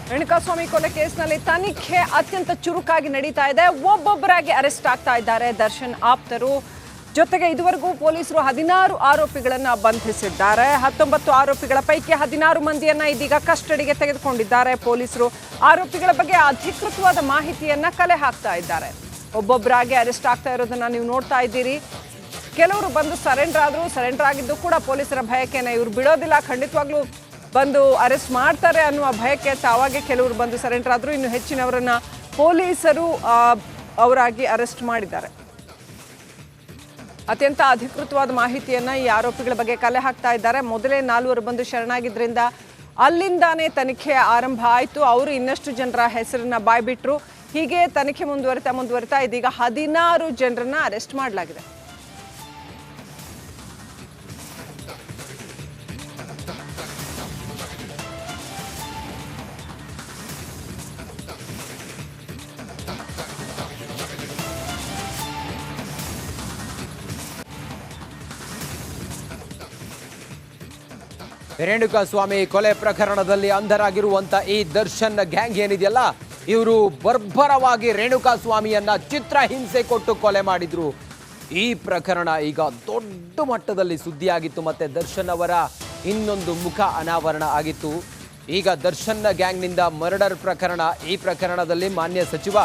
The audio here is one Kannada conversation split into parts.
ರೇಣುಕಾಸ್ವಾಮಿ ಕೊಲೆ ಕೇಸ್ನಲ್ಲಿ ತನಿಖೆ ಅತ್ಯಂತ ಚುರುಕಾಗಿ ನಡೀತಾ ಇದೆ. ಒಬ್ಬೊಬ್ಬರಾಗಿ ಅರೆಸ್ಟ್ ಆಗ್ತಾ ಇದ್ದಾರೆ ದರ್ಶನ್ ಆಪ್ತರು. ಜೊತೆಗೆ ಇದುವರೆಗೂ ಪೊಲೀಸರು 16 ಆರೋಪಿಗಳನ್ನು ಬಂಧಿಸಿದ್ದಾರೆ. 19 ಆರೋಪಿಗಳ ಪೈಕಿ 16 ಮಂದಿಯನ್ನ ಇದೀಗ ಕಸ್ಟಡಿಗೆ ತೆಗೆದುಕೊಂಡಿದ್ದಾರೆ ಪೊಲೀಸರು. ಆರೋಪಿಗಳ ಬಗ್ಗೆ ಅಧಿಕೃತವಾದ ಮಾಹಿತಿಯನ್ನ ಕಲೆ ಹಾಕ್ತಾ ಇದ್ದಾರೆ. ಒಬ್ಬೊಬ್ಬರಾಗಿ ಅರೆಸ್ಟ್ ಆಗ್ತಾ ಇರೋದನ್ನ ನೀವು ನೋಡ್ತಾ ಇದ್ದೀರಿ. ಕೆಲವರು ಬಂದು ಸರೆಂಡರ್ ಆಗಿದ್ದು ಕೂಡ ಪೊಲೀಸರ ಭಯಕ್ಕೇನೆ ಇವರು ಬಿಡೋದಿಲ್ಲ, ಖಂಡಿತವಾಗ್ಲೂ ಬಂದು ಅರೆಸ್ಟ್ ಮಾಡ್ತಾರೆ ಅನ್ನುವ ಭಯಕ್ಕೆ ತಾವಾಗೆ ಕೆಲವರು ಬಂದು ಸರೆಂಡರ್ ಆದ್ರು. ಇನ್ನು ಹೆಚ್ಚಿನವರನ್ನ ಪೊಲೀಸರು ಅವರಾಗಿ ಅರೆಸ್ಟ್ ಮಾಡಿದ್ದಾರೆ. ಅತ್ಯಂತ ಅಧಿಕೃತವಾದ ಮಾಹಿತಿಯನ್ನ ಈ ಆರೋಪಿಗಳ ಬಗ್ಗೆ ಕಲೆ ಹಾಕ್ತಾ ಇದ್ದಾರೆ. ಮೊದಲೇ 4 ಬಂದು ಶರಣಾಗಿದ್ರಿಂದ ಅಲ್ಲಿಂದಾನೇ ತನಿಖೆ ಆರಂಭ ಆಯಿತು. ಅವರು ಇನ್ನಷ್ಟು ಜನರ ಹೆಸರನ್ನ ಬಾಯ್ಬಿಟ್ರು. ಹೀಗೆ ತನಿಖೆ ಮುಂದುವರಿತಾ ಇದೀಗ 16 ಜನರನ್ನ ಅರೆಸ್ಟ್ ಮಾಡಲಾಗಿದೆ. ರೇಣುಕಾಸ್ವಾಮಿ ಕೊಲೆ ಪ್ರಕರಣದಲ್ಲಿ ಅಂಧರಾಗಿರುವಂತ ಈ ದರ್ಶನ್ ಗ್ಯಾಂಗ್ ಏನಿದೆಯಲ್ಲ, ಇವರು ಬರ್ಬರವಾಗಿ ರೇಣುಕಾಸ್ವಾಮಿಯನ್ನ ಚಿತ್ರಹಿಂಸೆ ಕೊಟ್ಟು ಕೊಲೆ ಮಾಡಿದ್ರು. ಈ ಪ್ರಕರಣ ಈಗ ದೊಡ್ಡ ಮಟ್ಟದಲ್ಲಿ ಸುದ್ದಿಯಾಗಿತ್ತು. ಮತ್ತೆ ದರ್ಶನ್ ಅವರ ಇನ್ನೊಂದು ಮುಖ ಅನಾವರಣ ಆಗಿತ್ತು. ಈಗ ದರ್ಶನ್ ಗ್ಯಾಂಗ್ನಿಂದ ಮರ್ಡರ್ ಪ್ರಕರಣ, ಈ ಪ್ರಕರಣದಲ್ಲಿ ಮಾನ್ಯ ಸಚಿವ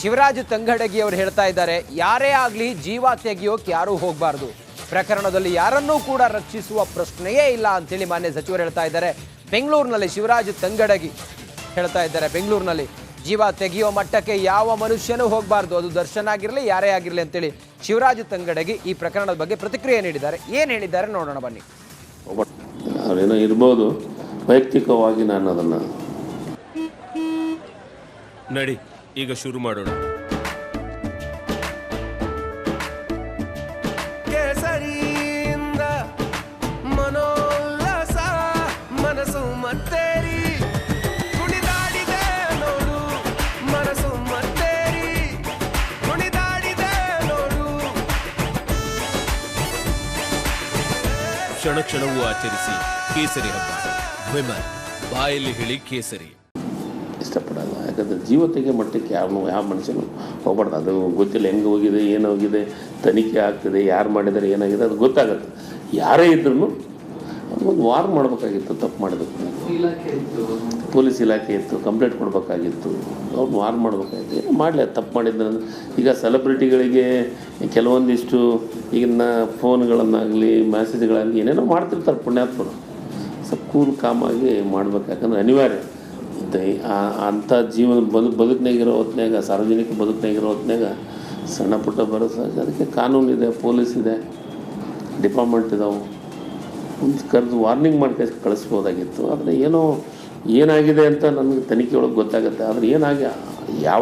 ಶಿವರಾಜ್ ತಂಗಡಗಿ ಅವರು ಹೇಳ್ತಾ ಇದ್ದಾರೆ, ಯಾರೇ ಆಗಲಿ ಜೀವ ತೆಗೆಯೋಕೆ ಯಾರೂ ಹೋಗಬಾರ್ದು, ಪ್ರಕರಣದಲ್ಲಿ ಯಾರನ್ನೂ ಕೂಡ ರಕ್ಷಿಸುವ ಪ್ರಶ್ನೆಯೇ ಇಲ್ಲ ಅಂತೇಳಿ ಮಾನ್ಯ ಸಚಿವರು ಹೇಳ್ತಾ ಇದ್ದಾರೆ. ಬೆಂಗಳೂರಿನಲ್ಲಿ ಶಿವರಾಜ್ ತಂಗಡಗಿ ಹೇಳ್ತಾ ಇದ್ದಾರೆ, ಬೆಂಗಳೂರಿನಲ್ಲಿ ಜೀವ ತೆಗೆಯೋ ಮಟ್ಟಕ್ಕೆ ಯಾವ ಮನುಷ್ಯನೂ ಹೋಗಬಾರ್ದು, ಅದು ದರ್ಶನ್ ಆಗಿರಲಿ ಯಾರೇ ಆಗಿರಲಿ ಅಂತೇಳಿ ಶಿವರಾಜ್ ತಂಗಡಗಿ ಈ ಪ್ರಕರಣದ ಬಗ್ಗೆ ಪ್ರತಿಕ್ರಿಯೆ ನೀಡಿದ್ದಾರೆ. ಏನು ಹೇಳಿದ್ದಾರೆ ನೋಡೋಣ ಬನ್ನಿ. ಅವರೇನೋ ಇರ್ಬೋದು, ವೈಯಕ್ತಿಕವಾಗಿ ನಾನು ಅದನ್ನು ನಡಿ ಈಗ ಶುರು ಮಾಡೋಣ. ಮನೋಲ್ಲಾಸ ಮನಸ್ಸು ಮತ್ತೇರಿ ಕುಣಿದಾಡಿದೆ ನೋಡು, ಮನಸ್ಸು ಮತ್ತೇರಿ ಕುಣಿದಾಡಿದೆ ನೋಡು. ಕ್ಷಣ ಕ್ಷಣವೂ ಆಚರಿಸಿ ಕೇಸರಿ ಹಬ್ಬ. ವಿಮಲ್ ಬಾಯಲ್ಲಿ ಹೇಳಿ ಕೇಸರಿ. ಇಷ್ಟಪಡಲ್ಲ, ಯಾಕಂದರೆ ಜೀವತೆಗೆ ಮಟ್ಟಕ್ಕೆ ಯಾವ ಮನುಷ್ಯನು ಹೋಗ್ಬಾರ್ದು. ಅದು ಗೊತ್ತಿಲ್ಲ ಹೆಂಗೆ ಹೋಗಿದೆ, ಏನು ಹೋಗಿದೆ, ತನಿಖೆ ಆಗ್ತದೆ, ಯಾರು ಮಾಡಿದ್ದಾರೆ, ಏನಾಗಿದೆ ಅದು ಗೊತ್ತಾಗುತ್ತೆ. ಯಾರೇ ಇದ್ರೂ ಒಂದು ವಾರ್ ಮಾಡಬೇಕಾಗಿತ್ತು. ತಪ್ಪು ಮಾಡಬೇಕು, ಪೊಲೀಸ್ ಇಲಾಖೆ ಇತ್ತು, ಕಂಪ್ಲೇಂಟ್ ಕೊಡಬೇಕಾಗಿತ್ತು, ಅವ್ರನ್ನ ವಾರ್ ಮಾಡಬೇಕಾಗಿತ್ತು. ಏನು ಮಾಡಲಿ, ತಪ್ಪು ಮಾಡಿದ್ರೆ ಈಗ ಸೆಲೆಬ್ರಿಟಿಗಳಿಗೆ ಕೆಲವೊಂದಿಷ್ಟು ಈಗಿನ ಫೋನ್ಗಳನ್ನಾಗಲಿ ಮೆಸೇಜ್ಗಳಾಗಲಿ ಏನೇನೋ ಮಾಡ್ತಿರ್ತಾರೆ ಪುಣ್ಯಾತ್ಮರು. ಸ್ವಲ್ಪ ಕೂಲ್ ಕಾಮಾಗಿ ಮಾಡ್ಬೇಕು, ಯಾಕಂದರೆ ಅನಿವಾರ್ಯ ಅಂಥ ಜೀವನ ಬದುಕಿನಾಗಿರೋ ಹೊತ್ನಾಗ, ಸಾರ್ವಜನಿಕ ಬದುಕಿನಾಗಿರೋ ಹೊತ್ನಾಗ ಸಣ್ಣ ಪುಟ್ಟ ಬರೋದು. ಅದಕ್ಕೆ ಕಾನೂನಿದೆ, ಪೊಲೀಸ್ ಇದೆ, ಡಿಪಾರ್ಟ್ಮೆಂಟ್ ಇದಾವೆ, ಒಂದು ಕರೆದು ವಾರ್ನಿಂಗ್ ಮಾಡಿ ಕಳಿಸ್ಬೋದಾಗಿತ್ತು. ಆದರೆ ಏನೋ ಏನಾಗಿದೆ ಅಂತ ನನಗೆ ತನಿಖೆ ಒಳಗೆ ಗೊತ್ತಾಗುತ್ತೆ. ಆದರೆ ಏನಾಗಿ ಯಾವ